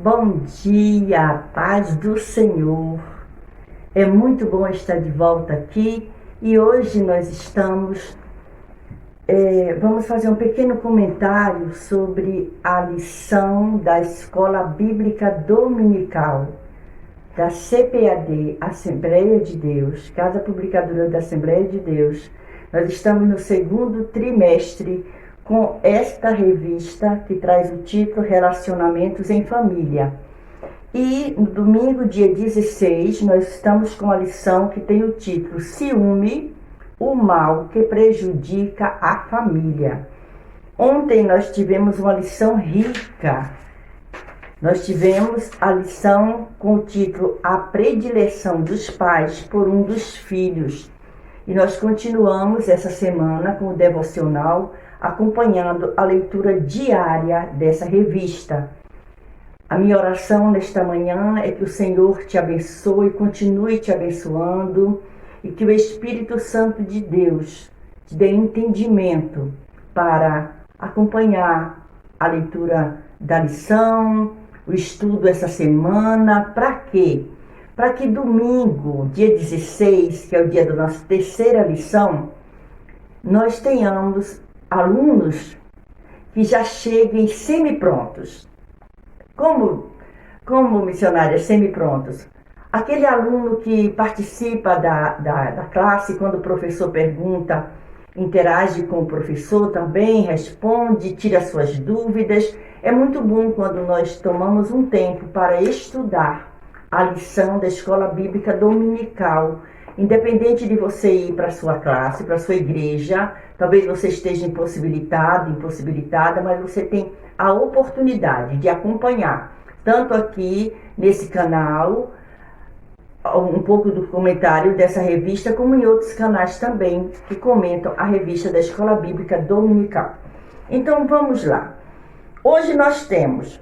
Bom dia, paz do Senhor. É muito bom estar de volta aqui e hoje nós vamos fazer um pequeno comentário sobre a lição da Escola Bíblica Dominical da CPAD, Assembleia de Deus, Casa Publicadora da Assembleia de Deus. Nós estamos no segundo trimestre com esta revista que traz o título Relacionamentos em Família. E no domingo, dia 16, nós estamos com a lição que tem o título Ciúme, o mal que prejudica a família. Ontem nós tivemos uma lição rica. Nós tivemos a lição com o título A Predileção dos Pais por um dos Filhos. E nós continuamos essa semana com o devocional, acompanhando a leitura diária dessa revista. A minha oração nesta manhã é que o Senhor te abençoe, continue te abençoando e que o Espírito Santo de Deus te dê entendimento para acompanhar a leitura da lição, o estudo essa semana. Para quê? Para que domingo, dia 16, que é o dia da nossa terceira lição, nós tenhamos alunos que já cheguem semi-prontos. Como missionárias semi-prontos? Aquele aluno que participa da classe, quando o professor pergunta, interage com o professor também, responde, tira suas dúvidas. É muito bom quando nós tomamos um tempo para estudar a lição da Escola Bíblica Dominical. Independente de você ir para a sua classe, para a sua igreja, talvez você esteja impossibilitada, mas você tem a oportunidade de acompanhar, tanto aqui nesse canal, um pouco do comentário dessa revista, como em outros canais também que comentam a revista da Escola Bíblica Dominical. Então vamos lá. Hoje nós temos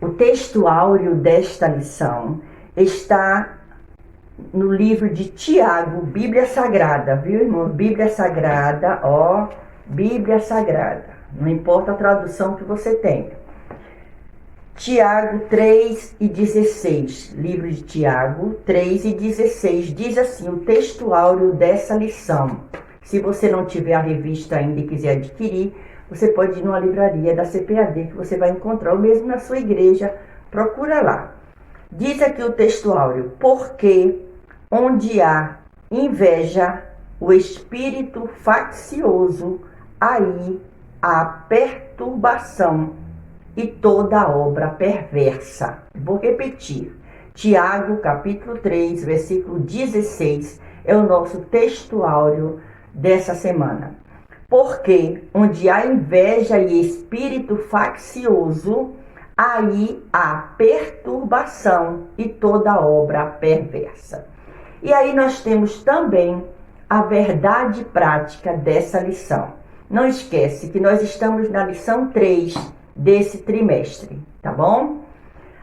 o texto áureo desta lição, está no livro de Tiago, Bíblia Sagrada, viu, irmão? Bíblia Sagrada, Bíblia Sagrada. Não importa a tradução que você tenha. Tiago 3:16, livro de Tiago 3:16, diz assim o texto áureo dessa lição. Se você não tiver a revista ainda e quiser adquirir, você pode ir numa livraria da CPAD que você vai encontrar, ou mesmo na sua igreja, procura lá. Diz aqui o texto áureo: porque onde há inveja, o espírito faccioso, aí há perturbação e toda obra perversa. Vou repetir. Tiago, capítulo 3, versículo 16, é o nosso texto áureo dessa semana. Porque onde há inveja e espírito faccioso, aí há perturbação e toda obra perversa. E aí nós temos também a verdade prática dessa lição. Não esquece que nós estamos na lição 3 desse trimestre, tá bom?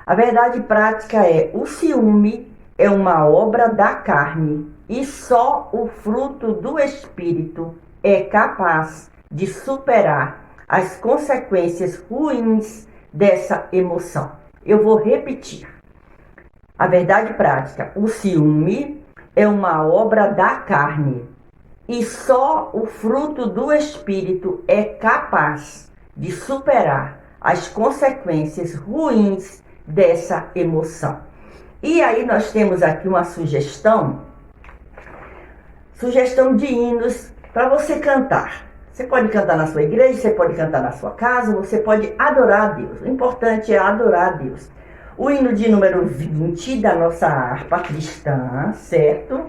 A verdade prática é: o ciúme é uma obra da carne e só o fruto do Espírito é capaz de superar as consequências ruins dessa emoção. Eu vou repetir. A verdade prática: o ciúme é uma obra da carne e só o fruto do Espírito é capaz de superar as consequências ruins dessa emoção. E aí nós temos aqui uma sugestão de hinos para você cantar. Você pode cantar na sua igreja, você pode cantar na sua casa, você pode adorar a Deus. O importante é adorar a Deus. O hino de número 20 da nossa harpa cristã, certo?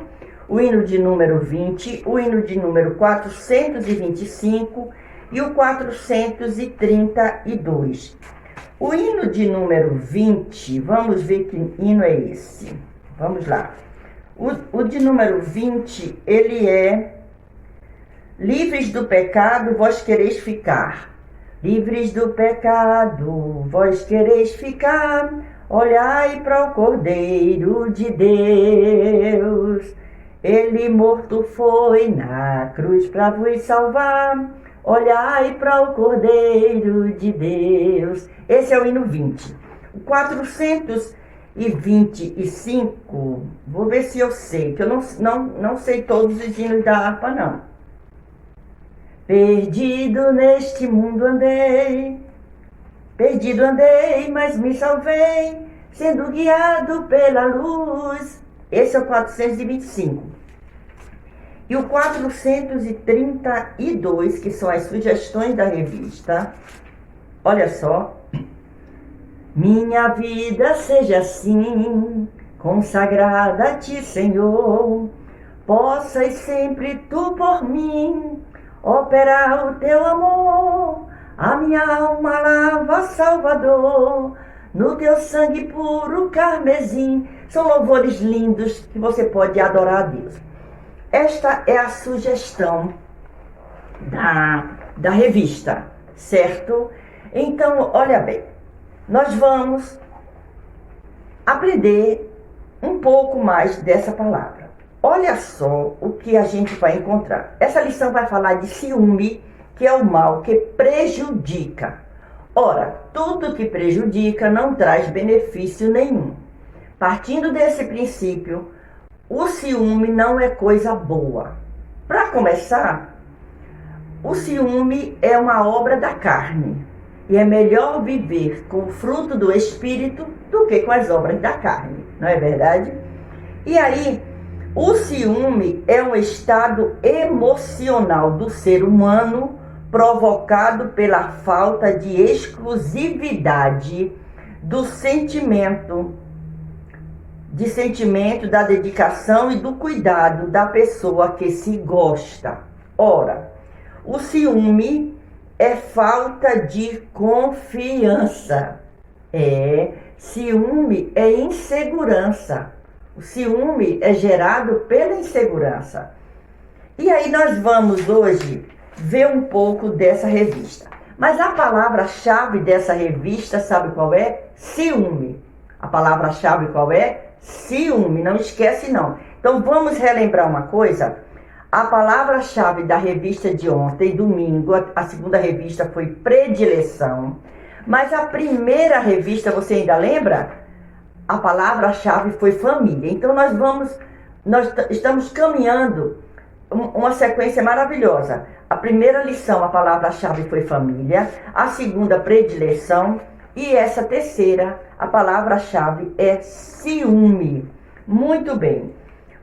O hino de número 20, o hino de número 425 e o 432. O hino de número 20, vamos ver que hino é esse. Vamos lá. O de número 20, ele é: livres do pecado, vós quereis ficar. Livres do pecado, vós quereis ficar. Olhai para o Cordeiro de Deus. Ele morto foi na cruz para vos salvar. Olhai para o Cordeiro de Deus. Esse é o hino 20. O 425, vou ver se eu sei, que eu não sei todos os hinos da harpa, não. Perdido neste mundo andei, perdido andei, mas me salvei, sendo guiado pela luz. Esse é o 425. E o 432, que são as sugestões da revista, olha só. Minha vida seja assim, consagrada a ti, Senhor, possas sempre tu por mim operar o teu amor. A minha alma lava, Salvador, no teu sangue puro carmesim. São louvores lindos que você pode adorar a Deus. Esta é a sugestão da revista, certo? Então, olha bem, nós vamos aprender um pouco mais dessa palavra. Olha só o que a gente vai encontrar. Essa lição vai falar de ciúme, que é o mal que prejudica. Ora, tudo que prejudica não traz benefício nenhum. Partindo desse princípio, o ciúme não é coisa boa. Para começar, o ciúme é uma obra da carne. E é melhor viver com o fruto do Espírito do que com as obras da carne, não é verdade? E aí, o ciúme é um estado emocional do ser humano provocado pela falta de exclusividade do sentimento, da dedicação e do cuidado da pessoa que se gosta. Ora, o ciúme é falta de confiança. Ciúme é insegurança. O ciúme é gerado pela insegurança. E aí nós vamos hoje ver um pouco dessa revista. Mas a palavra-chave dessa revista, sabe qual é? Ciúme. A palavra-chave qual é? Ciúme. Não esquece não. Então vamos relembrar uma coisa. A palavra-chave da revista de ontem, domingo, a segunda revista foi predileção. Mas a primeira revista, você ainda lembra? A palavra-chave foi família. Então nós estamos caminhando uma sequência maravilhosa. A primeira lição, a palavra-chave foi família. A segunda, predileção. E essa terceira, a palavra-chave é ciúme. Muito bem.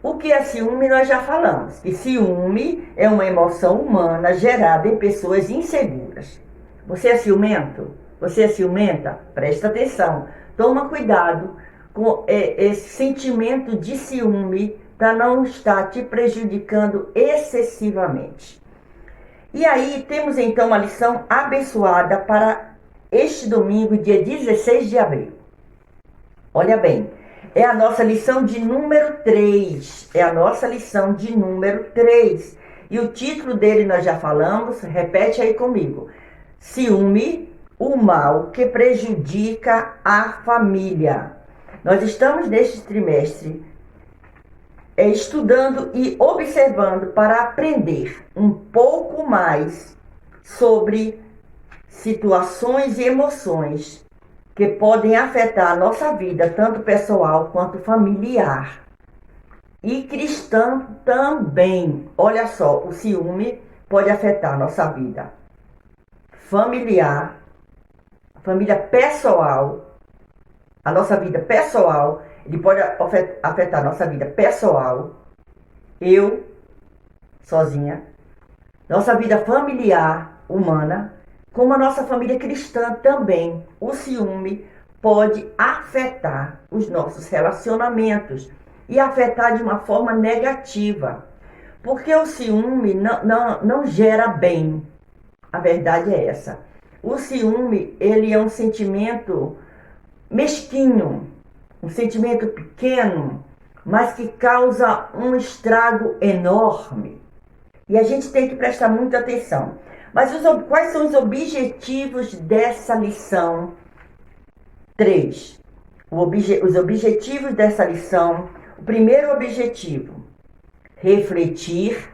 O que é ciúme nós já falamos. Que ciúme é uma emoção humana gerada em pessoas inseguras. Você é ciumento? Você é ciumenta? Presta atenção. Toma cuidado com esse sentimento de ciúme para não estar te prejudicando excessivamente. E aí temos então uma lição abençoada para este domingo, dia 16 de abril. Olha bem, é a nossa lição de número 3. É a nossa lição de número 3. E o título dele nós já falamos, repete aí comigo. Ciúme, o mal que prejudica a família. Nós estamos neste trimestre estudando e observando para aprender um pouco mais sobre situações e emoções que podem afetar a nossa vida, tanto pessoal quanto familiar. E cristã também. Olha só, o ciúme pode afetar a nossa vida familiar, família pessoal, a nossa vida pessoal. Ele pode afetar a nossa vida pessoal, eu, sozinha, nossa vida familiar, humana, como a nossa família cristã também. O ciúme pode afetar os nossos relacionamentos e afetar de uma forma negativa, porque o ciúme não gera bem. A verdade é essa. O ciúme, ele é um sentimento mesquinho, um sentimento pequeno, mas que causa um estrago enorme. E a gente tem que prestar muita atenção. Mas quais são os objetivos dessa lição 3? Os objetivos dessa lição. O primeiro objetivo, refletir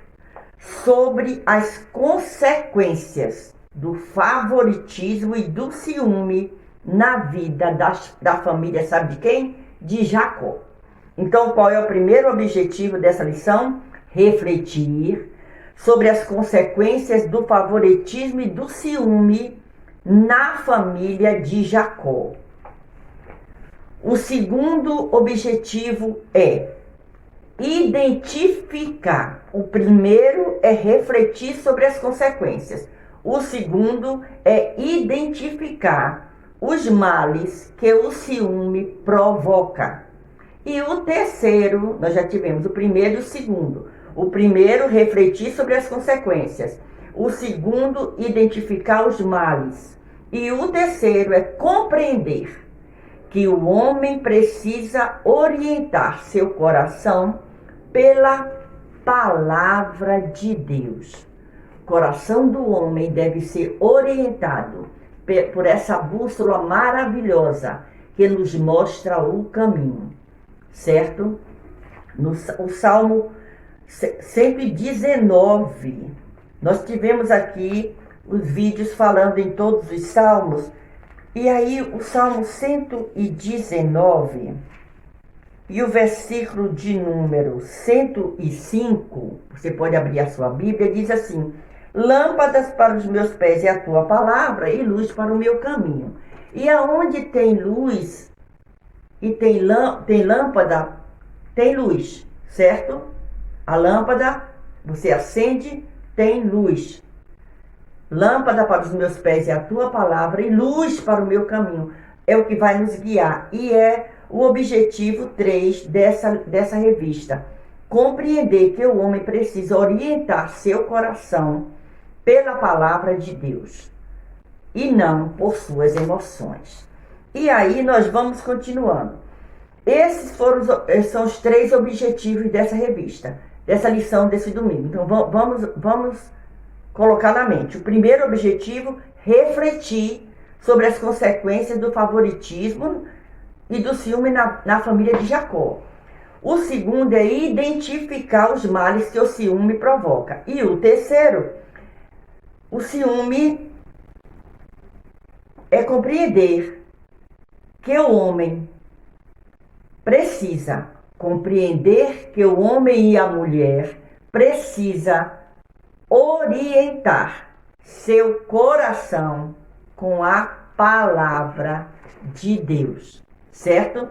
sobre as consequências do favoritismo e do ciúme na vida da família, sabe de quem? De Jacó. Então, qual é o primeiro objetivo dessa lição? Refletir sobre as consequências do favoritismo e do ciúme na família de Jacó. O segundo objetivo é identificar. O primeiro é refletir sobre as consequências. O segundo é identificar os males que o ciúme provoca. E o terceiro, nós já tivemos o primeiro e o segundo. O primeiro, refletir sobre as consequências. O segundo, identificar os males. E o terceiro é compreender que o homem precisa orientar seu coração pela palavra de Deus. O coração do homem deve ser orientado por essa bússola maravilhosa que nos mostra o caminho, certo? O Salmo 119, nós tivemos aqui os vídeos falando em todos os salmos. E aí o Salmo 119 e o versículo de número 105, você pode abrir a sua Bíblia, diz assim: lâmpadas para os meus pés é a tua palavra e luz para o meu caminho. E aonde tem luz e tem lâmpada, tem luz, certo? A lâmpada, você acende, tem luz. Lâmpada para os meus pés é a tua palavra e luz para o meu caminho. É o que vai nos guiar. E é o objetivo 3 dessa revista. Compreender que o homem precisa orientar seu coração pela palavra de Deus e não por suas emoções. E aí nós vamos continuando. Esses são os 3 objetivos dessa revista, dessa lição desse domingo. Então vamos colocar na mente. O primeiro objetivo, refletir sobre as consequências do favoritismo e do ciúme na família de Jacó. O segundo é identificar os males que o ciúme provoca. E o terceiro, o ciúme é compreender que o homem precisa compreender que o homem e a mulher precisa orientar seu coração com a palavra de Deus, certo?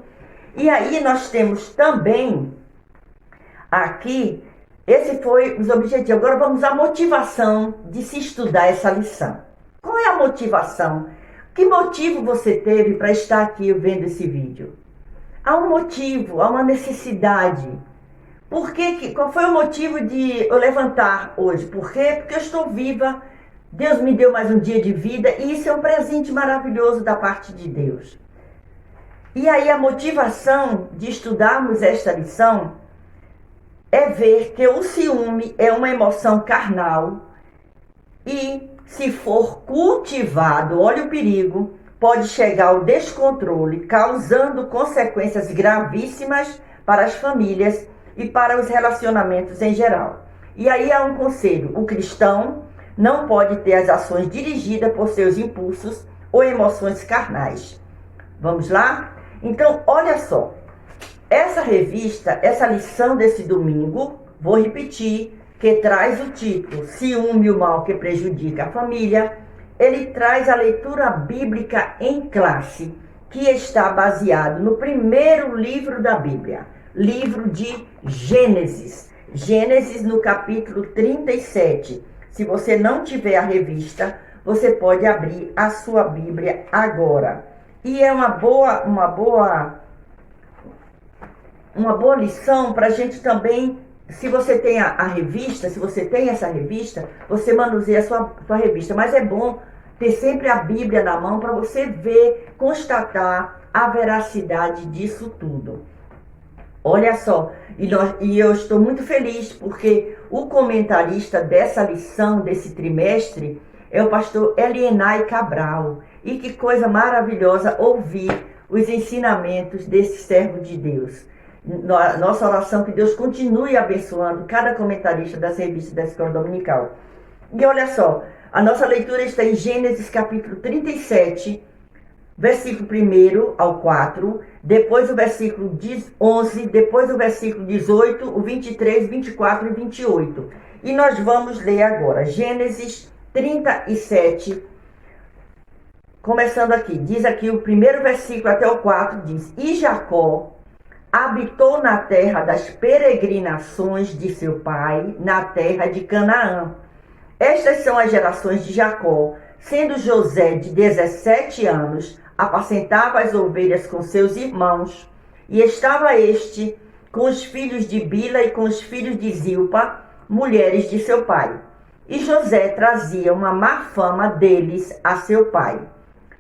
E aí nós temos também aqui, esse foi os objetivos. Agora vamos à motivação de se estudar essa lição. Qual é a motivação? Que motivo você teve para estar aqui vendo esse vídeo? Há um motivo, há uma necessidade. Qual foi o motivo de eu levantar hoje? Por quê? Porque eu estou viva, Deus me deu mais um dia de vida e isso é um presente maravilhoso da parte de Deus. E aí a motivação de estudarmos esta lição é ver que o ciúme é uma emoção carnal e, se for cultivado, olha o perigo, pode chegar ao descontrole, causando consequências gravíssimas para as famílias e para os relacionamentos em geral. E aí há um conselho: o cristão não pode ter as ações dirigidas por seus impulsos ou emoções carnais. Vamos lá? Então, olha só, essa revista, essa lição desse domingo, vou repetir, que traz o título Ciúme, o mal que prejudica a família. Ele traz a leitura bíblica em classe, que está baseado no primeiro livro da Bíblia, livro de Gênesis. Gênesis no capítulo 37. Se você não tiver a revista, você pode abrir a sua Bíblia agora. E é uma boa lição para a gente também. Se você tem a revista, se você tem essa revista, você manuseia a sua revista. Mas é bom ter sempre a Bíblia na mão para você ver, constatar a veracidade disso tudo. Olha só, e eu estou muito feliz porque o comentarista dessa lição, desse trimestre, é o pastor Elienay Cabral. E que coisa maravilhosa ouvir os ensinamentos desse servo de Deus. Nossa oração é que Deus continue abençoando cada comentarista das revistas da Escola Dominical. E olha só, a nossa leitura está em Gênesis capítulo 37, versículo 1 ao 4, depois o versículo 11, depois o versículo 18, o 23, 24 e 28. E nós vamos ler agora Gênesis 37, começando aqui. Diz aqui o primeiro versículo até o 4, diz: E Jacó habitou na terra das peregrinações de seu pai, na terra de Canaã. Estas são as gerações de Jacó. Sendo José de 17 anos, apacentava as ovelhas com seus irmãos, e estava este com os filhos de Bila e com os filhos de Zilpa, mulheres de seu pai. E José trazia uma má fama deles a seu pai.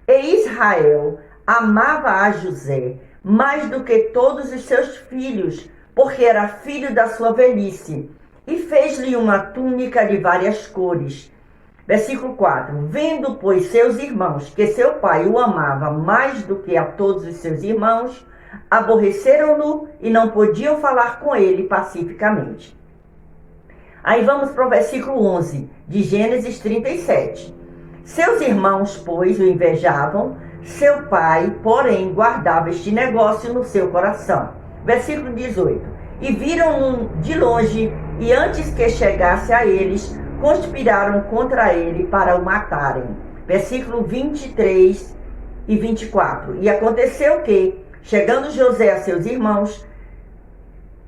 E Israel amava a José mais do que todos os seus filhos, porque era filho da sua velhice, e fez-lhe uma túnica de várias cores. Versículo 4. Vendo, pois, seus irmãos que seu pai o amava mais do que a todos os seus irmãos, aborreceram-no e não podiam falar com ele pacificamente. Aí vamos para o versículo 11 de Gênesis 37. Seus irmãos, pois, o invejavam, seu pai, porém, guardava este negócio no seu coração. Versículo 18. E viram-no de longe, e antes que chegasse a eles, conspiraram contra ele para o matarem. Versículo 23 e 24. E aconteceu que, chegando José a seus irmãos,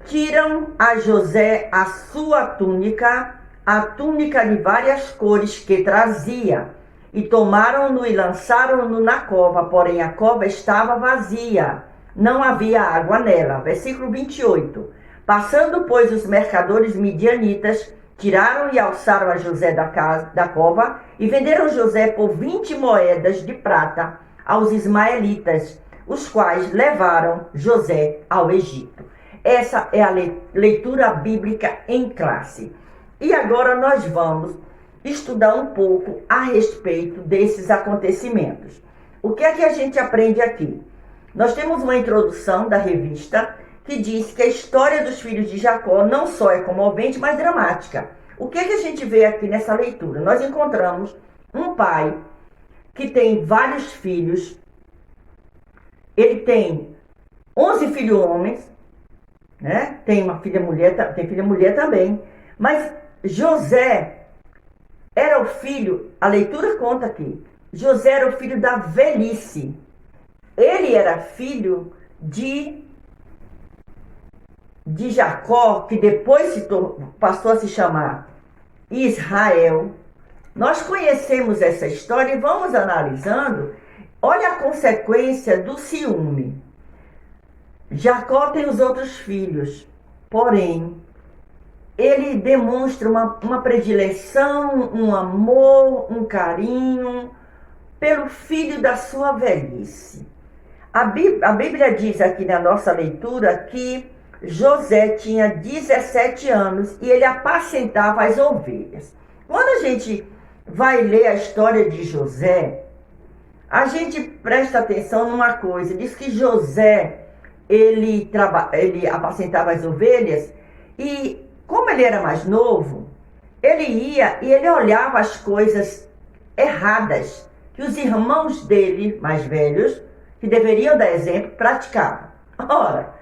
tiram a José a sua túnica, a túnica de várias cores que trazia, e tomaram-no e lançaram-no na cova, porém a cova estava vazia, não havia água nela. Versículo 28. Passando, pois, os mercadores midianitas, tiraram e alçaram a José da cova e venderam José por 20 moedas de prata aos ismaelitas, os quais levaram José ao Egito. Essa é a leitura bíblica em classe. E agora nós vamos estudar um pouco a respeito desses acontecimentos. O que é que a gente aprende aqui? Nós temos uma introdução da revista que diz que a história dos filhos de Jacó não só é comovente, mas dramática. O que é que a gente vê aqui nessa leitura? Nós encontramos um pai que tem vários filhos. Ele tem 11 filhos homens, né? Tem uma filha mulher, tem filha mulher também. Mas José era o filho, a leitura conta aqui, José era o filho da velhice. Ele era filho de Jacó, que depois passou a se chamar Israel. Nós conhecemos essa história e vamos analisando. Olha a consequência do ciúme. Jacó tem os outros filhos, porém, ele demonstra uma predileção, um amor, um carinho pelo filho da sua velhice. A Bíblia diz aqui na nossa leitura que José tinha 17 anos e ele apacentava as ovelhas. Quando a gente vai ler a história de José, a gente presta atenção numa coisa. Diz que José, ele apacentava as ovelhas e, como ele era mais novo, ele ia e ele olhava as coisas erradas que os irmãos dele, mais velhos, que deveriam dar exemplo, praticavam. Ora,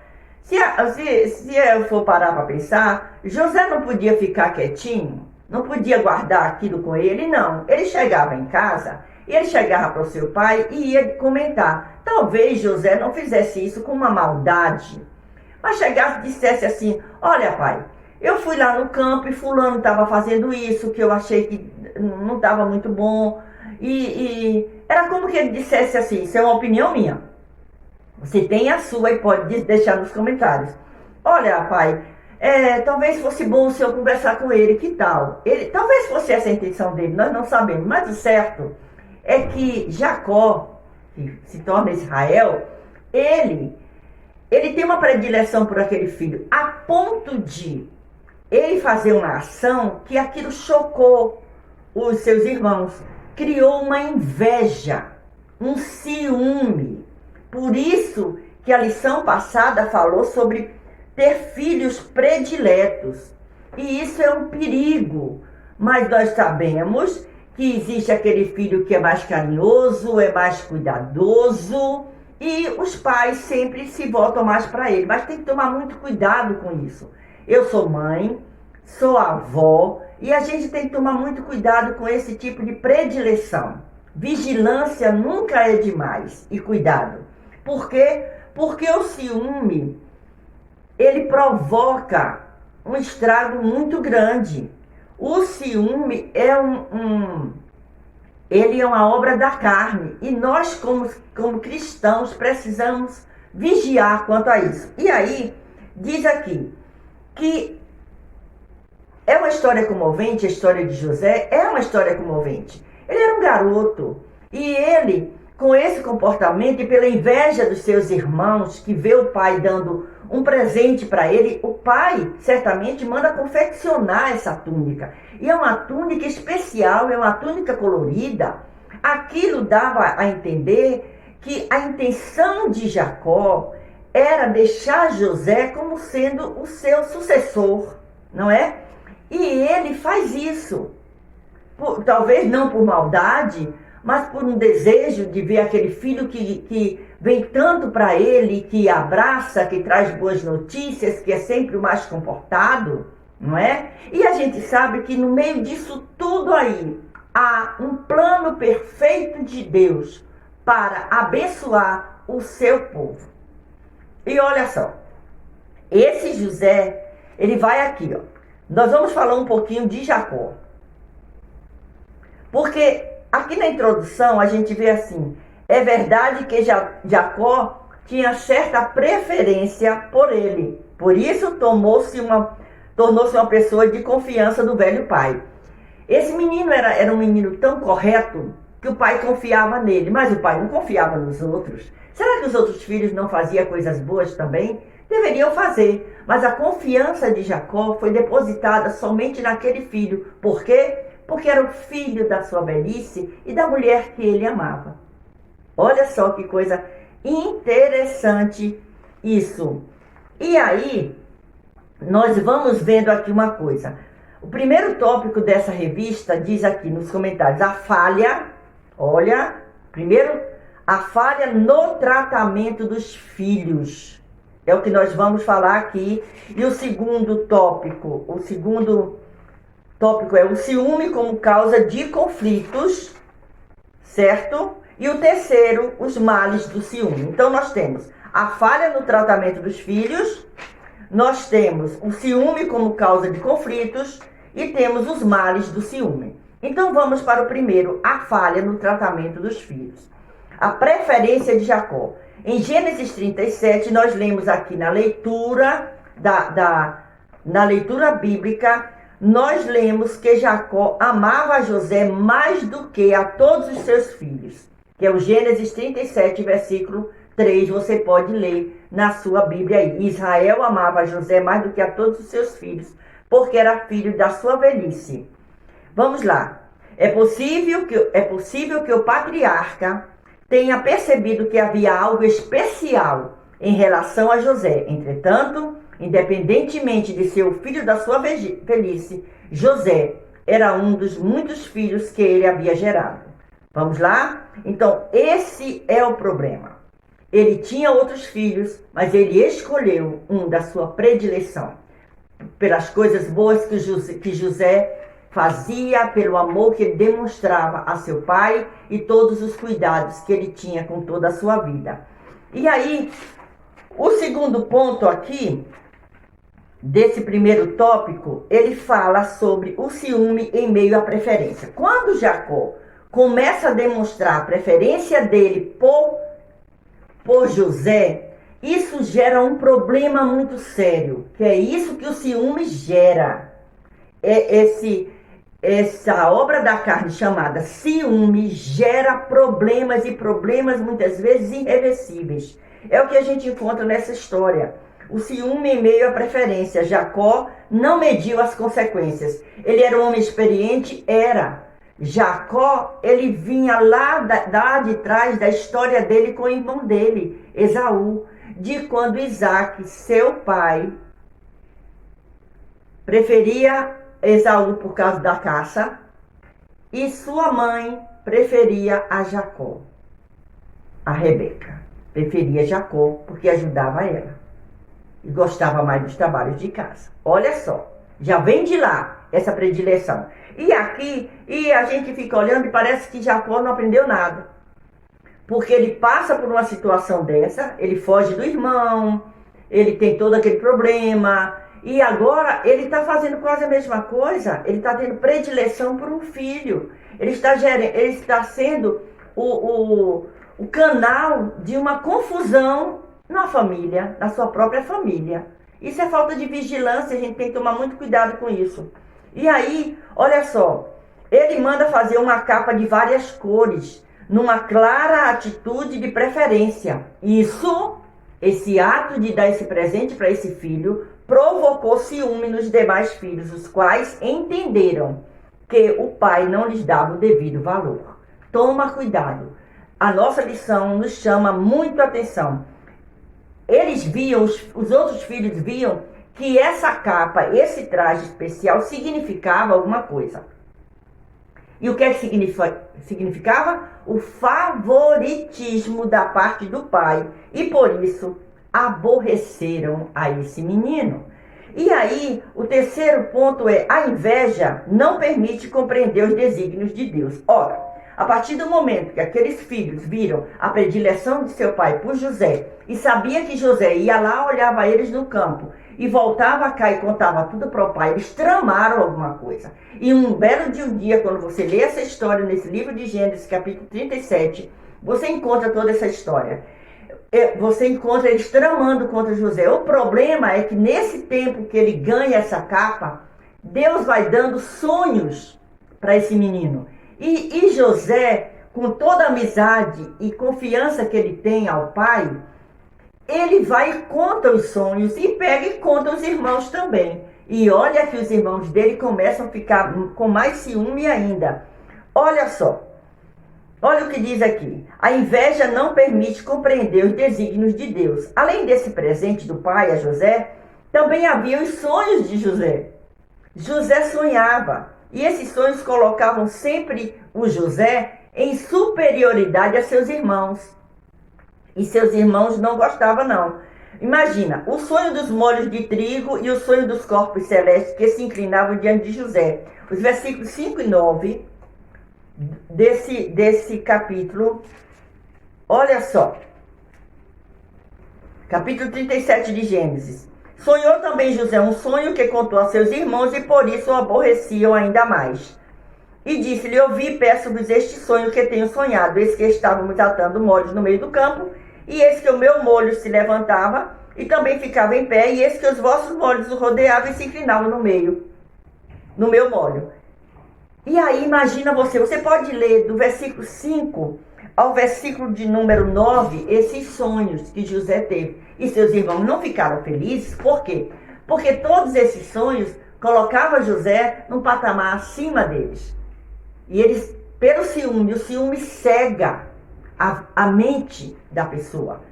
se eu for parar para pensar, José não podia ficar quietinho, não podia guardar aquilo com ele, não. Ele chegava em casa, e ele chegava para o seu pai e ia comentar. Talvez José não fizesse isso com uma maldade, mas chegasse e dissesse assim: olha, pai, eu fui lá no campo e fulano estava fazendo isso, que eu achei que não estava muito bom. E era como que ele dissesse assim: isso é uma opinião minha. Você tem a sua e pode deixar nos comentários. Olha, pai, talvez fosse bom o senhor conversar com ele, que tal? Talvez fosse essa a intenção dele, nós não sabemos. Mas o certo é que Jacó, que se torna Israel, ele tem uma predileção por aquele filho, a ponto de ele fazer uma ação que aquilo chocou os seus irmãos. Criou uma inveja, um ciúme. Por isso que a lição passada falou sobre ter filhos prediletos. E isso é um perigo. Mas nós sabemos que existe aquele filho que é mais carinhoso, é mais cuidadoso, e os pais sempre se voltam mais para ele. Mas tem que tomar muito cuidado com isso. Eu sou mãe, sou avó, e a gente tem que tomar muito cuidado com esse tipo de predileção. Vigilância nunca é demais, e cuidado. Por quê? Porque o ciúme, ele provoca um estrago muito grande. O ciúme é ele é uma obra da carne, e nós como cristãos precisamos vigiar quanto a isso. E aí, diz aqui que é uma história comovente, a história de José é uma história comovente. Ele era um garoto, e ele, com esse comportamento e pela inveja dos seus irmãos, que vê o pai dando um presente para ele, o pai certamente manda confeccionar essa túnica. E é uma túnica especial, é uma túnica colorida. Aquilo dava a entender que a intenção de Jacó era deixar José como sendo o seu sucessor, não é? E ele faz isso, talvez não por maldade, mas por um desejo de ver aquele filho que vem tanto para ele, que abraça, que traz boas notícias, que é sempre o mais comportado, não é? E a gente sabe que no meio disso tudo aí, há um plano perfeito de Deus para abençoar o seu povo. E olha só, esse José, ele vai aqui, ó. Nós vamos falar um pouquinho de Jacó. Porque aqui na introdução a gente vê assim, é verdade que Jacó tinha certa preferência por ele. Por isso tornou-se uma pessoa de confiança do velho pai. Esse menino era um menino tão correto que o pai confiava nele, mas o pai não confiava nos outros. Será que os outros filhos não faziam coisas boas também? Deveriam fazer, mas a confiança de Jacó foi depositada somente naquele filho. Por quê? Porque era o filho da sua velhice e da mulher que ele amava. Olha só que coisa interessante isso. E aí, nós vamos vendo aqui uma coisa. O primeiro tópico dessa revista diz aqui nos comentários, a falha, olha, primeiro, a falha no tratamento dos filhos. É o que nós vamos falar aqui. E o segundo tópico é o ciúme como causa de conflitos, certo? E o terceiro, os males do ciúme. Então nós temos a falha no tratamento dos filhos, nós temos o ciúme como causa de conflitos e temos os males do ciúme. Então vamos para o primeiro, a falha no tratamento dos filhos. A preferência de Jacó. Em Gênesis 37, nós lemos aqui na leitura na leitura bíblica, nós lemos que Jacó amava José mais do que a todos os seus filhos, que é o Gênesis 37, versículo 3, você pode ler na sua Bíblia aí. Israel amava José mais do que a todos os seus filhos, porque era filho da sua velhice. Vamos lá. É possível que o patriarca tenha percebido que havia algo especial em relação a José. Entretanto, independentemente de ser o filho da sua velhice, José era um dos muitos filhos que ele havia gerado. Vamos lá? Então, esse é o problema. Ele tinha outros filhos, mas ele escolheu um da sua predileção. Pelas coisas boas que José fazia, pelo amor que ele demonstrava a seu pai e todos os cuidados que ele tinha com toda a sua vida. E aí, o segundo ponto aqui, desse primeiro tópico, ele fala sobre o ciúme em meio à preferência. Quando Jacó começa a demonstrar a preferência dele por José, isso gera um problema muito sério, que é isso que o ciúme gera. Essa obra da carne chamada ciúme gera problemas, e problemas muitas vezes irreversíveis. É o que a gente encontra nessa história. O ciúme em meio à preferência. Jacó não mediu as consequências. Ele era um homem experiente? Era. Jacó, ele vinha lá de trás da história dele com o irmão dele, Esaú, de quando Isaac, seu pai, preferia Esaú por causa da caça, E sua mãe preferia a Jacó, a Rebeca. Preferia Jacó porque ajudava ela. E gostava mais dos trabalhos de casa. Olha só, já vem de lá essa predileção. E aqui, a gente fica olhando e parece que Jacó não aprendeu nada. Porque ele passa por uma situação dessa, ele foge do irmão, ele tem todo aquele problema. E agora ele está fazendo quase a mesma coisa, ele está tendo predileção por um filho. Ele está sendo o canal de uma confusão na família, na sua própria família. Isso é falta de vigilância, a gente tem que tomar muito cuidado com isso. E aí, olha só, ele manda fazer uma capa de várias cores, numa clara atitude de preferência. Esse ato de dar esse presente para esse filho, provocou ciúme nos demais filhos, os quais entenderam que o pai não lhes dava o devido valor. Toma cuidado. A nossa lição nos chama muito a atenção. Eles viam, os outros filhos viam que essa capa, esse traje especial significava alguma coisa. E o que é que significava? O favoritismo da parte do pai. E por isso aborreceram a esse menino. E aí, o terceiro ponto é: a inveja não permite compreender os desígnios de Deus. Ora, a partir do momento que aqueles filhos viram a predileção de seu pai por José e sabia que José ia lá, olhava eles no campo e voltava cá e contava tudo para o pai, eles tramaram alguma coisa. E um belo dia, quando você lê essa história nesse livro de Gênesis, capítulo 37, você encontra toda essa história. Você encontra eles tramando contra José. O problema é que nesse tempo que ele ganha essa capa, Deus vai dando sonhos para esse menino. E José, com toda a amizade e confiança que ele tem ao pai, ele vai e conta os sonhos e pega e conta os irmãos também. E olha que os irmãos dele começam a ficar com mais ciúme ainda. Olha só. Olha o que diz aqui. A inveja não permite compreender os desígnios de Deus. Além desse presente do pai a José, também havia os sonhos de José. José sonhava. E esses sonhos colocavam sempre o José em superioridade a seus irmãos. E seus irmãos não gostavam, não. Imagina, o sonho dos molhos de trigo e o sonho dos corpos celestes que se inclinavam diante de José. Os versículos 5 e 9 desse capítulo, olha só. Capítulo 37 de Gênesis. Sonhou também José um sonho que contou a seus irmãos e por isso o aborreciam ainda mais. E disse-lhe: ouvi e peço-vos este sonho que tenho sonhado. Eis que estávamos atando molhos no meio do campo, e eis que o meu molho se levantava e também ficava em pé, e eis que os vossos molhos o rodeavam e se inclinavam no meu molho. E aí imagina você pode ler do versículo 5 ao versículo de número 9, esses sonhos que José teve. E seus irmãos não ficaram felizes, por quê? Porque todos esses sonhos colocavam José num patamar acima deles. E eles, pelo ciúme, o ciúme cega a mente da pessoa.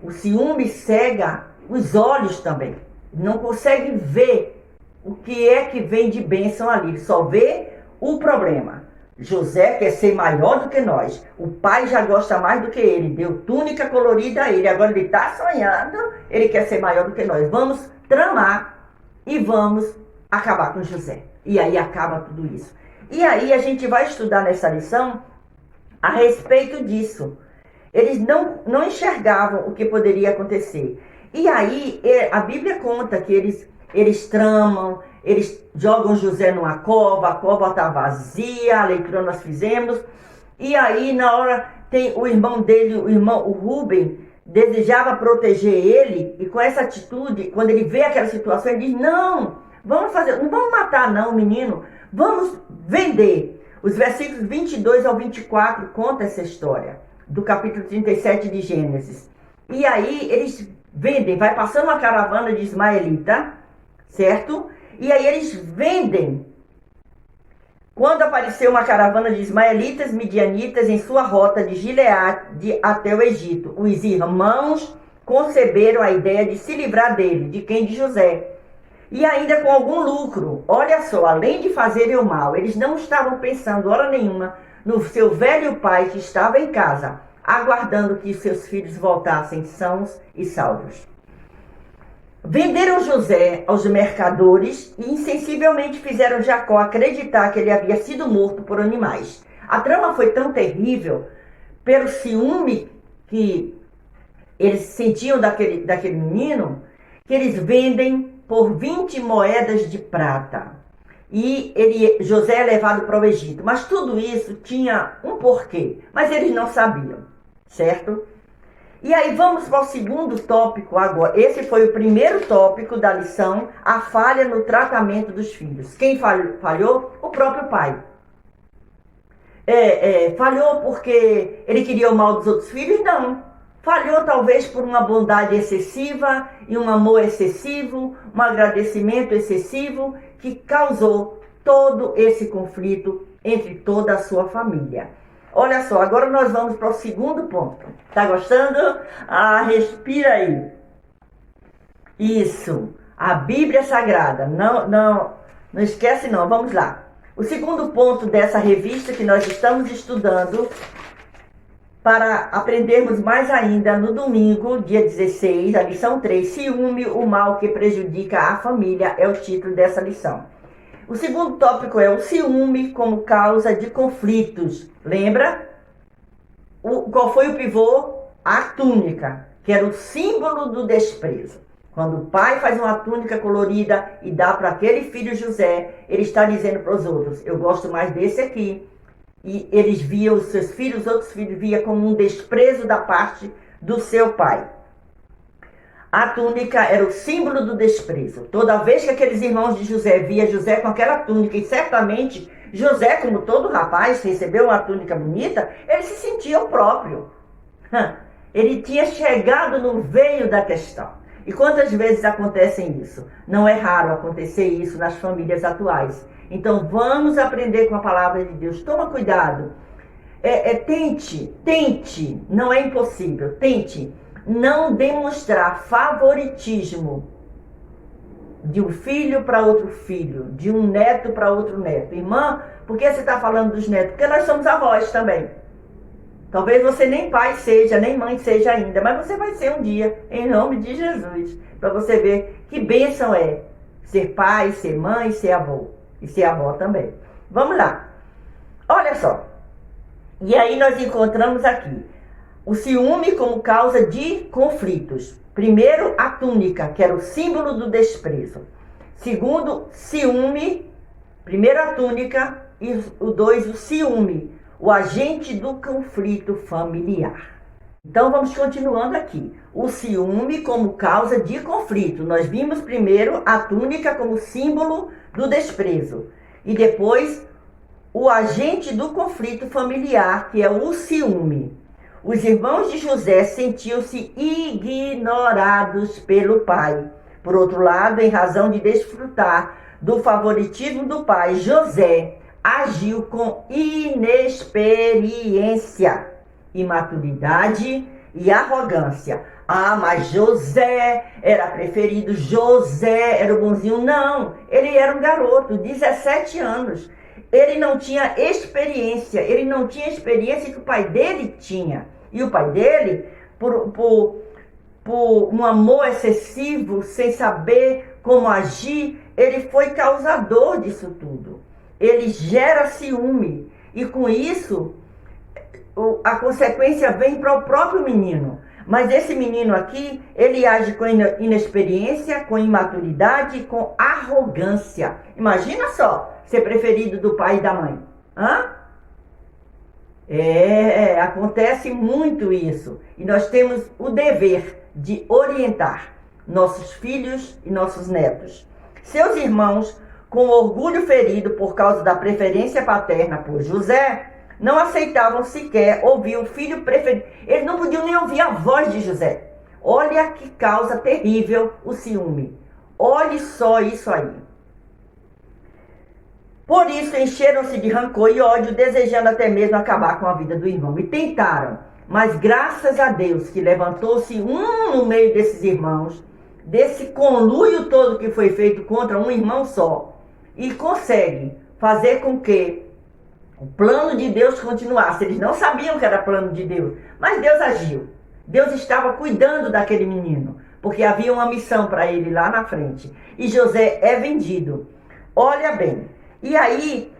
O ciúme cega os olhos também. Não consegue ver o que é que vem de bênção ali. Ele só vê o problema. José quer ser maior do que nós. O pai já gosta mais do que ele. Deu túnica colorida a ele. Agora ele está sonhando. Ele quer ser maior do que nós. Vamos tramar e vamos acabar com José. E aí acaba tudo isso. E aí a gente vai estudar nessa lição a respeito disso. Eles não enxergavam o que poderia acontecer. E aí a Bíblia conta que eles tramam, eles jogam José numa cova, a cova está vazia, a leitura nós fizemos. E aí na hora tem o irmão dele, o Rubem, desejava proteger ele, e com essa atitude, quando ele vê aquela situação, ele diz: não vamos matar não, menino, vamos vender. Os versículos 22 ao 24 contam essa história, do capítulo 37 de Gênesis. E aí eles vendem, vai passando uma caravana de ismaelita, certo? E aí eles vendem. Quando apareceu uma caravana de ismaelitas, midianitas, em sua rota de Gileade até o Egito, os irmãos conceberam a ideia de se livrar dele. De quem? De José. e ainda com algum lucro. Olha só, além de fazerem o mal, eles não estavam pensando hora nenhuma no seu velho pai que estava em casa, aguardando que seus filhos voltassem sãos e salvos. Venderam José aos mercadores e insensivelmente fizeram Jacó acreditar que ele havia sido morto por animais. A trama foi tão terrível pelo ciúme que eles sentiam daquele menino, que eles vendem por 20 moedas de prata. E José é levado para o Egito. Mas tudo isso tinha um porquê, mas eles não sabiam, certo? E aí vamos para o segundo tópico agora. Esse foi o primeiro tópico da lição, a falha no tratamento dos filhos. Quem falhou? O próprio pai. Falhou porque ele queria o mal dos outros filhos? Não. Falhou talvez por uma bondade excessiva e um amor excessivo, um agradecimento excessivo que causou todo esse conflito entre toda a sua família. Olha só, agora nós vamos para o segundo ponto. Tá gostando? Respira aí. Isso, a Bíblia Sagrada. Não esquece não, vamos lá. O segundo ponto dessa revista que nós estamos estudando, para aprendermos mais ainda no domingo, dia 16, a lição 3, ciúme, o mal que prejudica a família, é o título dessa lição. O segundo tópico é o ciúme como causa de conflitos. Lembra? Qual foi o pivô? A túnica, que era o símbolo do desprezo. Quando o pai faz uma túnica colorida e dá para aquele filho José, ele está dizendo para os outros, eu gosto mais desse aqui. E eles viam os seus filhos, os outros filhos viam como um desprezo da parte do seu pai. A túnica era o símbolo do desprezo. Toda vez que aqueles irmãos de José via José com aquela túnica, e certamente José, como todo rapaz, recebeu uma túnica bonita, ele se sentia o próprio. Ele tinha chegado no veio da questão. E quantas vezes acontece isso? Não é raro acontecer isso nas famílias atuais. Então vamos aprender com a palavra de Deus. Toma cuidado. Tente, não é impossível, tente não demonstrar favoritismo de um filho para outro filho, de um neto para outro neto. Irmã, por que você está falando dos netos? Porque nós somos avós também. Talvez você nem pai seja, nem mãe seja ainda, mas você vai ser um dia, em nome de Jesus. Para você ver que bênção é ser pai, ser mãe, ser avô. E ser avó também. Vamos lá. Olha só. E aí nós encontramos aqui o ciúme como causa de conflitos. Primeiro, a túnica, que era o símbolo do desprezo. Segundo, ciúme. Primeiro, a túnica. E o 2, o ciúme, o agente do conflito familiar. Então, vamos continuando aqui. O ciúme como causa de conflito. Nós vimos primeiro a túnica como símbolo do desprezo. E depois, o agente do conflito familiar, que é o ciúme. Os irmãos de José sentiam-se ignorados pelo pai. Por outro lado, em razão de desfrutar do favoritismo do pai, José agiu com inexperiência, imaturidade e arrogância. Mas José era preferido, José era o bonzinho. Não, ele era um garoto, 17 anos. Ele não tinha experiência, que o pai dele tinha. E o pai dele, por um amor excessivo, sem saber como agir, ele foi causador disso tudo. Ele gera ciúme. E com isso, a consequência vem para o próprio menino. Mas esse menino aqui, ele age com inexperiência, com imaturidade, com arrogância. Imagina só, ser preferido do pai e da mãe. Acontece muito isso. E nós temos o dever de orientar nossos filhos e nossos netos. Seus irmãos, com orgulho ferido por causa da preferência paterna por José, não aceitavam sequer ouvir o filho preferido. Eles não podiam nem ouvir a voz de José. Olha que causa terrível o ciúme. Olhe só isso aí. Por isso encheram-se de rancor e ódio, desejando até mesmo acabar com a vida do irmão. E tentaram, mas graças a Deus que levantou-se um no meio desses irmãos, desse conluio todo que foi feito contra um irmão só e consegue fazer com que o plano de Deus continuasse. Eles não sabiam que era plano de Deus, mas Deus agiu. Deus estava cuidando daquele menino, porque havia uma missão para ele lá na frente. E José é vendido. Olha bem. E aí,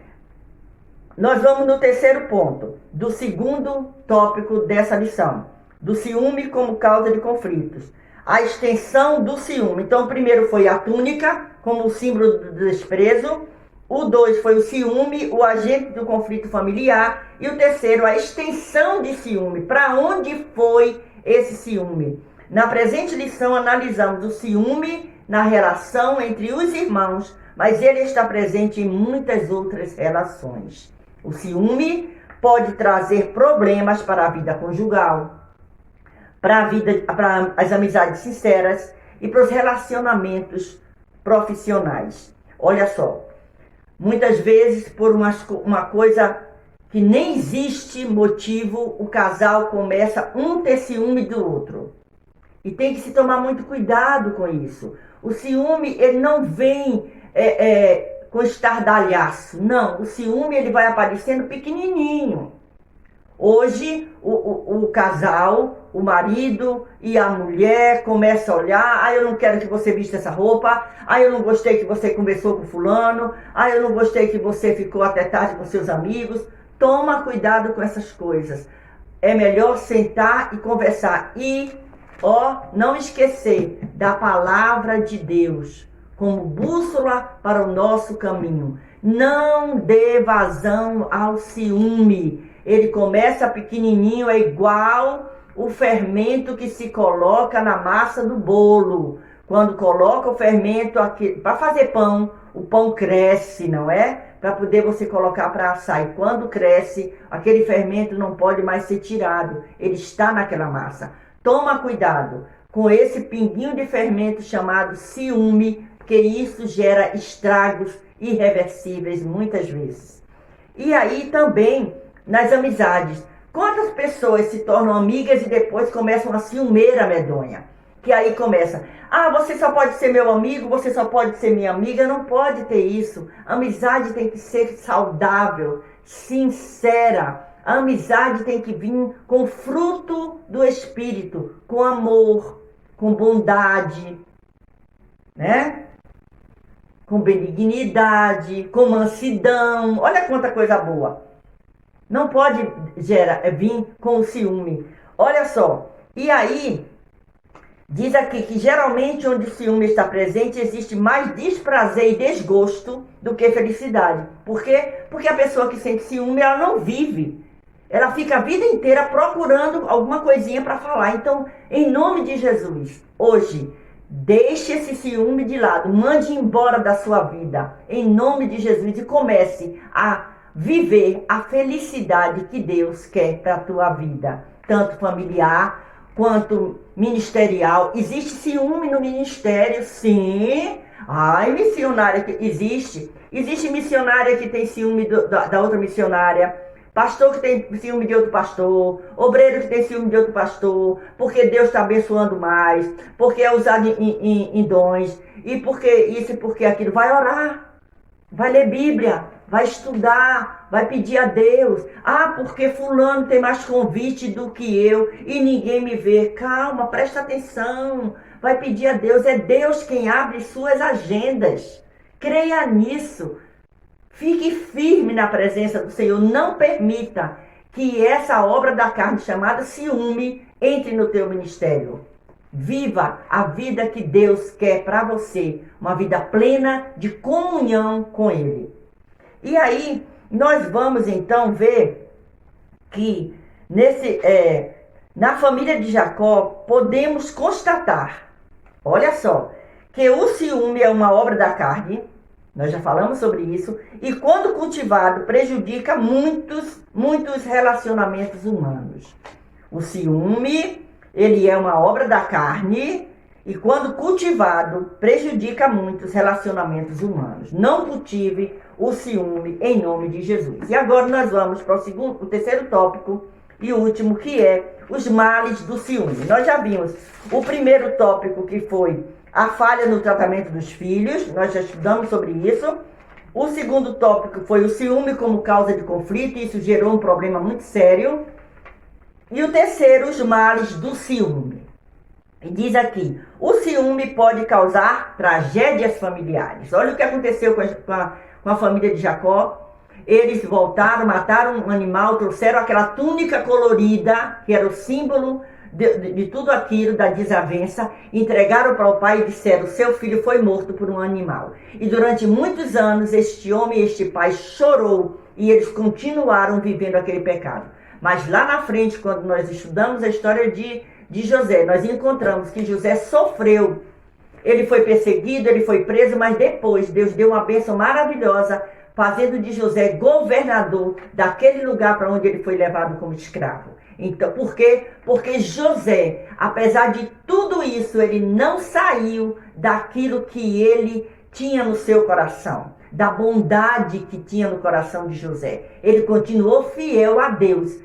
nós vamos no terceiro ponto, do segundo tópico dessa lição. Do ciúme como causa de conflitos. A extensão do ciúme. Então, o primeiro foi a túnica, como o símbolo do desprezo. O 2 foi o ciúme, o agente do conflito familiar. E o terceiro, a extensão de ciúme. Para onde foi esse ciúme? Na presente lição, analisamos o ciúme na relação entre os irmãos, mas ele está presente em muitas outras relações. O ciúme pode trazer problemas para a vida conjugal, para as amizades sinceras e para os relacionamentos profissionais. Olha só, muitas vezes por uma coisa que nem existe motivo, o casal começa um ter ciúme do outro. E tem que se tomar muito cuidado com isso. O ciúme, ele não vem com estardalhaço. Não, o ciúme ele vai aparecendo pequenininho. Hoje, o casal, o marido e a mulher começam a olhar. Eu não quero que você vista essa roupa. Eu não gostei que você conversou com fulano. Eu não gostei que você ficou até tarde com seus amigos. Toma cuidado com essas coisas. É melhor sentar e conversar. E, não esquecer da palavra de Deus como bússola para o nosso caminho. Não dê vazão ao ciúme. Ele começa pequenininho, é igual o fermento que se coloca na massa do bolo. Quando coloca o fermento aqui para fazer pão, o pão cresce, não é? Para poder você colocar para assar. E quando cresce, aquele fermento não pode mais ser tirado. Ele está naquela massa. Toma cuidado com esse pinguinho de fermento chamado ciúme, porque isso gera estragos irreversíveis muitas vezes. E aí também nas amizades. Quantas pessoas se tornam amigas e depois começam a ciumeira medonha? Que aí começa, você só pode ser meu amigo, você só pode ser minha amiga. Não pode ter isso. A amizade tem que ser saudável, sincera. A amizade tem que vir com fruto do Espírito, com amor, com bondade, né? Com benignidade, com mansidão. Olha quanta coisa boa. Não pode vir com o ciúme. Olha só. E aí, diz aqui que geralmente onde o ciúme está presente, existe mais desprazer e desgosto do que felicidade. Por quê? Porque a pessoa que sente ciúme, ela não vive. Ela fica a vida inteira procurando alguma coisinha para falar. Então, em nome de Jesus, hoje, deixe esse ciúme de lado. Mande embora da sua vida. Em nome de Jesus. E comece a viver a felicidade que Deus quer para a tua vida. Tanto familiar, quanto ministerial. Existe ciúme no ministério? Sim. Missionária que existe. Existe missionária que tem ciúme da outra missionária. Pastor que tem ciúme de outro pastor, obreiro que tem ciúme de outro pastor, porque Deus está abençoando mais, porque é usado em dons, e porque isso e porque aquilo. Vai orar, vai ler Bíblia, vai estudar, vai pedir a Deus. Porque fulano tem mais convite do que eu e ninguém me vê. Calma, presta atenção, vai pedir a Deus. É Deus quem abre suas agendas. Creia nisso. Fique firme na presença do Senhor. Não permita que essa obra da carne chamada ciúme entre no teu ministério. Viva a vida que Deus quer para você. Uma vida plena de comunhão com Ele. E aí, nós vamos então ver que na família de Jacó podemos constatar, olha só, que o ciúme é uma obra da carne. Nós já falamos sobre isso. E quando cultivado, prejudica muitos relacionamentos humanos. O ciúme, ele é uma obra da carne. E quando cultivado, prejudica muitos relacionamentos humanos. Não cultive o ciúme em nome de Jesus. E agora nós vamos para o terceiro tópico, e o último, que é os males do ciúme. Nós já vimos o primeiro tópico, que foi a falha no tratamento dos filhos, nós já estudamos sobre isso. O segundo tópico foi o ciúme como causa de conflito, e isso gerou um problema muito sério. E o terceiro, os males do ciúme. E diz aqui, o ciúme pode causar tragédias familiares. Olha o que aconteceu com a família de Jacó. Eles voltaram, mataram um animal, trouxeram aquela túnica colorida, que era o símbolo de tudo aquilo, da desavença, entregaram para o pai e disseram, seu filho foi morto por um animal. E durante muitos anos, este homem e este pai chorou, e eles continuaram vivendo aquele pecado. Mas lá na frente, quando nós estudamos a história de José, nós encontramos que José sofreu. Ele foi perseguido, ele foi preso, mas depois Deus deu uma bênção maravilhosa, fazendo de José governador daquele lugar para onde ele foi levado como escravo. Então, por quê? Porque José, apesar de tudo isso, ele não saiu daquilo que ele tinha no seu coração, da bondade que tinha no coração de José. Ele continuou fiel a Deus,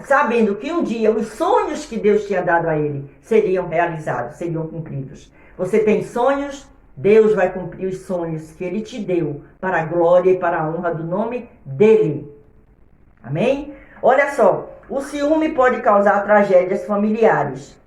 sabendo que um dia os sonhos que Deus tinha dado a ele seriam realizados, seriam cumpridos. Você tem sonhos? Deus vai cumprir os sonhos que Ele te deu para a glória e para a honra do nome dEle. Amém? Olha só, o ciúme pode causar tragédias familiares.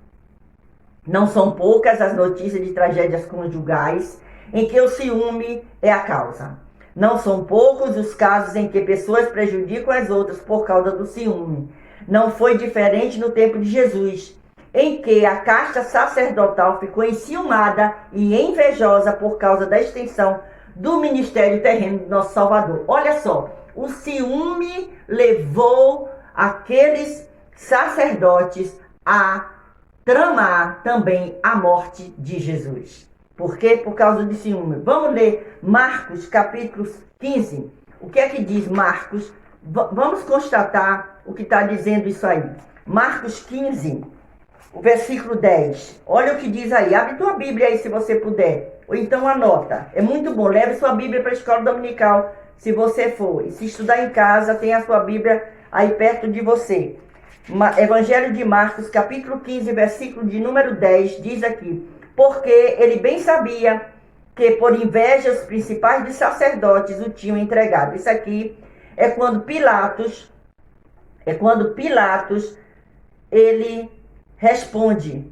Não são poucas as notícias de tragédias conjugais em que o ciúme é a causa. Não são poucos os casos em que pessoas prejudicam as outras por causa do ciúme. Não foi diferente no tempo de Jesus, em que a casta sacerdotal ficou enciumada e invejosa por causa da extensão do ministério terreno do nosso Salvador. Olha só, o ciúme levou aqueles sacerdotes a tramar também a morte de Jesus. Por quê? Por causa de ciúme. Vamos ler Marcos, capítulo 15. O que é que diz Marcos? Vamos constatar o que está dizendo isso aí. Marcos 15, o versículo 10. Olha o que diz aí. Abre tua Bíblia aí se você puder. Ou então anota. É muito bom. Leve sua Bíblia para a escola dominical se você for. E se estudar em casa, tem a sua Bíblia aí perto de você. Evangelho de Marcos, capítulo 15, versículo de número 10, diz aqui: porque ele bem sabia que por inveja os principais dos sacerdotes o tinham entregado. Isso aqui é quando Pilatos, ele responde,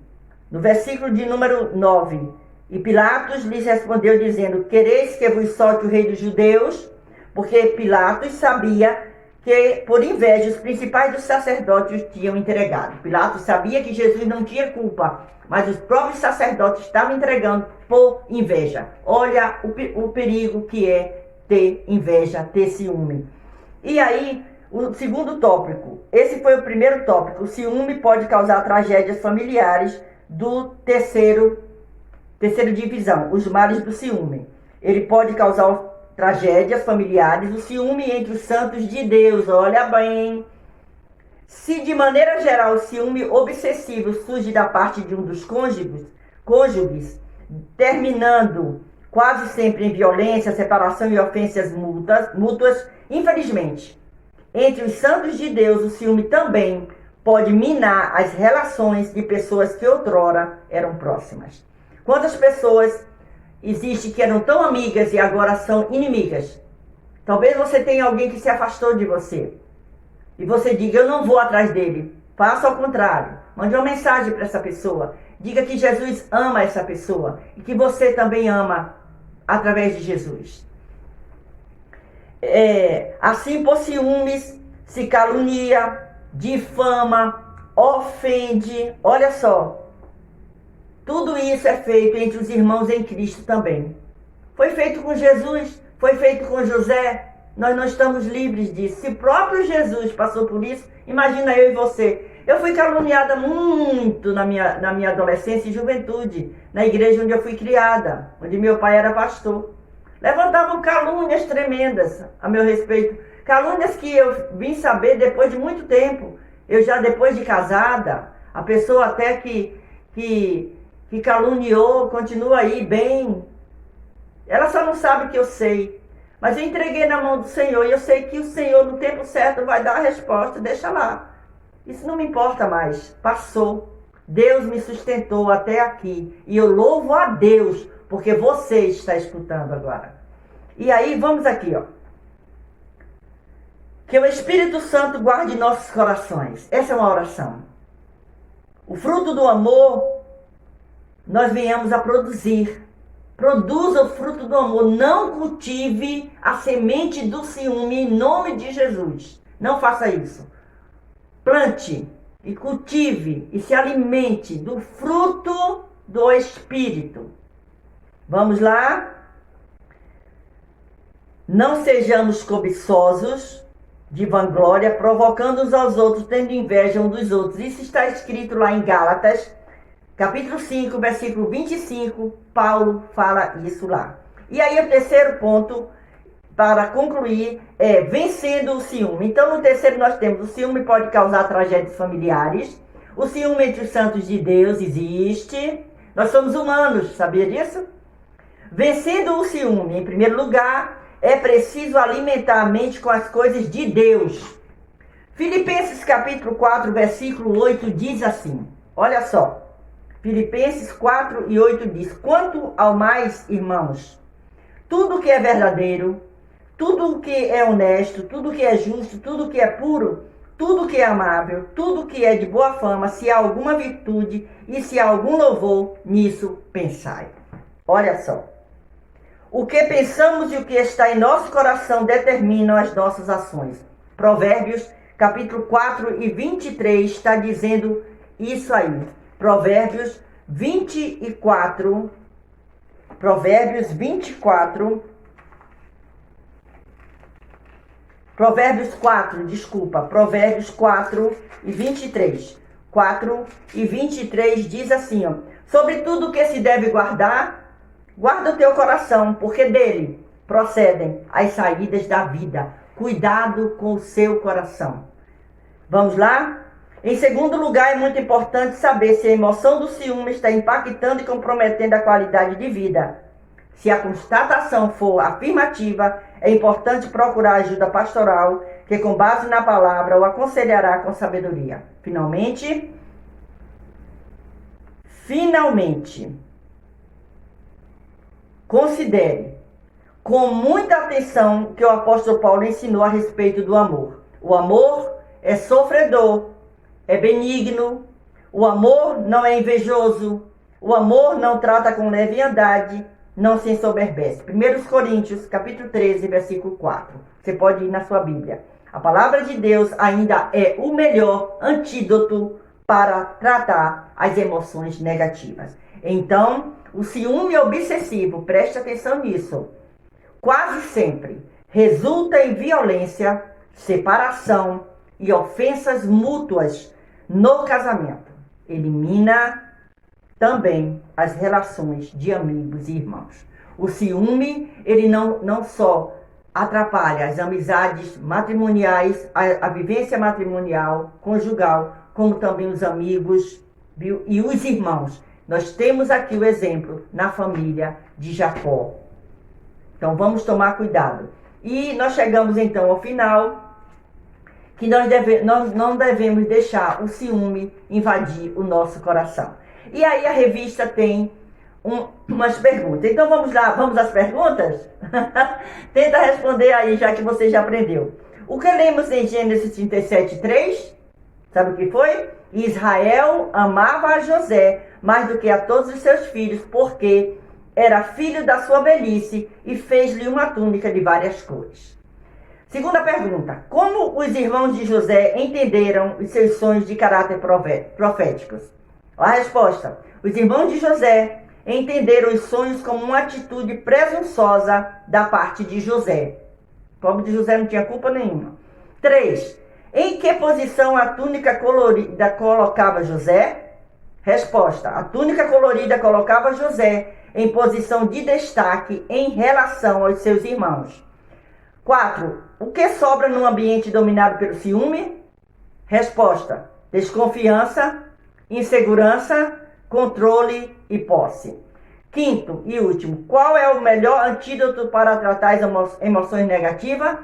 no versículo de número 9, e Pilatos lhes respondeu dizendo: quereis que vos solte o rei dos judeus? Porque Pilatos sabia que por inveja os principais dos sacerdotes os tinham entregado. Pilatos sabia que Jesus não tinha culpa, mas os próprios sacerdotes estavam entregando por inveja. Olha o perigo que é ter inveja, ter ciúme. E aí, o segundo tópico, esse foi o primeiro tópico, o ciúme pode causar tragédias familiares, do terceira divisão, os males do ciúme. Ele pode causar tragédias familiares, o ciúme entre os santos de Deus, olha bem. Se de maneira geral o ciúme obsessivo surge da parte de um dos cônjuges, terminando quase sempre em violência, separação e ofensas mútuas, infelizmente, entre os santos de Deus, o ciúme também pode minar as relações de pessoas que outrora eram próximas. Quantas pessoas existem que eram tão amigas e agora são inimigas? Talvez você tenha alguém que se afastou de você e você diga: eu não vou atrás dele. Faça ao contrário. Mande uma mensagem para essa pessoa. Diga que Jesus ama essa pessoa e que você também ama através de Jesus. Assim, por ciúmes, se calunia, difama, ofende. Olha só. Tudo isso é feito entre os irmãos em Cristo também. Foi feito com Jesus, foi feito com José. Nós não estamos livres disso. Se o próprio Jesus passou por isso, imagina eu e você. Eu fui caluniada muito na minha adolescência e juventude, na igreja onde eu fui criada, onde meu pai era pastor. Levantavam calúnias tremendas a meu respeito. Calúnias que eu vim saber depois de muito tempo. Eu já depois de casada, a pessoa até que caluniou, continua aí bem. Ela só não sabe que eu sei. Mas eu entreguei na mão do Senhor e eu sei que o Senhor no tempo certo vai dar a resposta, deixa lá. Isso não me importa mais. Passou. Deus me sustentou até aqui. E eu louvo a Deus, porque você está escutando agora. E aí, vamos aqui, ó. Que o Espírito Santo guarde nossos corações. Essa é uma oração. O fruto do amor, nós viemos a produzir. Produza o fruto do amor. Não cultive a semente do ciúme em nome de Jesus. Não faça isso. Plante e cultive e se alimente do fruto do Espírito. Vamos lá? Não sejamos cobiçosos de vanglória, provocando uns aos outros, tendo inveja uns dos outros. Isso está escrito lá em Gálatas, capítulo 5, versículo 25. Paulo fala isso lá. E aí o terceiro ponto, para concluir, é vencendo o ciúme. Então, no terceiro nós temos o ciúme pode causar tragédias familiares. O ciúme entre os santos de Deus existe. Nós somos humanos, sabia disso? Vencendo o ciúme, em primeiro lugar, é preciso alimentar a mente com as coisas de Deus. Filipenses capítulo 4, versículo 8 diz assim, olha só. Filipenses 4 e 8 diz, quanto ao mais, irmãos, tudo que é verdadeiro, tudo que é honesto, tudo que é justo, tudo que é puro, tudo que é amável, tudo que é de boa fama, se há alguma virtude e se há algum louvor, nisso pensai. Olha só. O que pensamos e o que está em nosso coração determinam as nossas ações. Provérbios, capítulo 4 e 23 está dizendo isso aí. Provérbios 24, Provérbios 4 e 23. 4 e 23 diz assim, ó. Sobre tudo que se deve guardar, guarda o teu coração, porque dele procedem as saídas da vida. Cuidado com o seu coração. Vamos lá? Em segundo lugar, é muito importante saber se a emoção do ciúme está impactando e comprometendo a qualidade de vida. Se a constatação for afirmativa, é importante procurar ajuda pastoral, que com base na palavra o aconselhará com sabedoria. Finalmente, considere com muita atenção o que o apóstolo Paulo ensinou a respeito do amor. O amor é sofredor, é benigno, o amor não é invejoso, o amor não trata com leviandade, não se ensoberbece. 1 Coríntios, capítulo 13, versículo 4. Você pode ir na sua Bíblia. A palavra de Deus ainda é o melhor antídoto para tratar as emoções negativas. Então, o ciúme obsessivo, preste atenção nisso, quase sempre resulta em violência, separação e ofensas mútuas no casamento. Elimina também as relações de amigos e irmãos. O ciúme, ele não só atrapalha as amizades matrimoniais, a vivência matrimonial, conjugal, como também os amigos, viu? E os irmãos. Nós temos aqui o exemplo na família de Jacó. Então vamos tomar cuidado. E nós chegamos então ao final, que nós não devemos deixar o ciúme invadir o nosso coração. E aí a revista tem umas perguntas. Então vamos lá, vamos às perguntas? Tenta responder aí, já que você já aprendeu. O que lemos em Gênesis 37:3? Sabe o que foi? Israel amava a José mais do que a todos os seus filhos, porque era filho da sua velhice e fez-lhe uma túnica de várias cores. Segunda pergunta. Como os irmãos de José entenderam os seus sonhos de caráter proféticos? A resposta. Os irmãos de José entenderam os sonhos como uma atitude presunçosa da parte de José. O pobre de José não tinha culpa nenhuma. 3. Em que posição a túnica colorida colocava José? Resposta. A túnica colorida colocava José em posição de destaque em relação aos seus irmãos. 4. O que sobra num ambiente dominado pelo ciúme? Resposta. Desconfiança, insegurança, controle e posse. Quinto e último. Qual é o melhor antídoto para tratar as emoções negativas?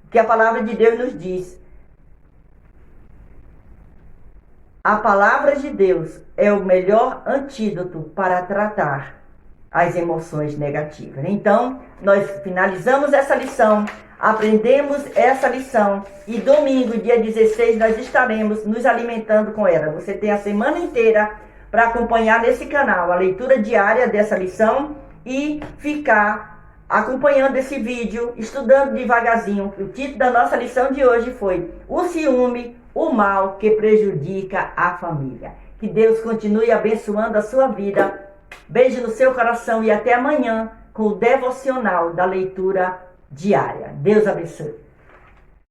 Que a palavra de Deus nos diz. A palavra de Deus é o melhor antídoto para tratar as emoções negativas. Então, nós finalizamos essa lição, aprendemos essa lição e domingo, dia 16, nós estaremos nos alimentando com ela. Você tem a semana inteira para acompanhar nesse canal a leitura diária dessa lição e ficar acompanhando esse vídeo, estudando devagarzinho. O título da nossa lição de hoje foi O Ciúme, o mal que prejudica a família. Que Deus continue abençoando a sua vida. Beijo no seu coração e até amanhã com o devocional da leitura diária. Deus abençoe.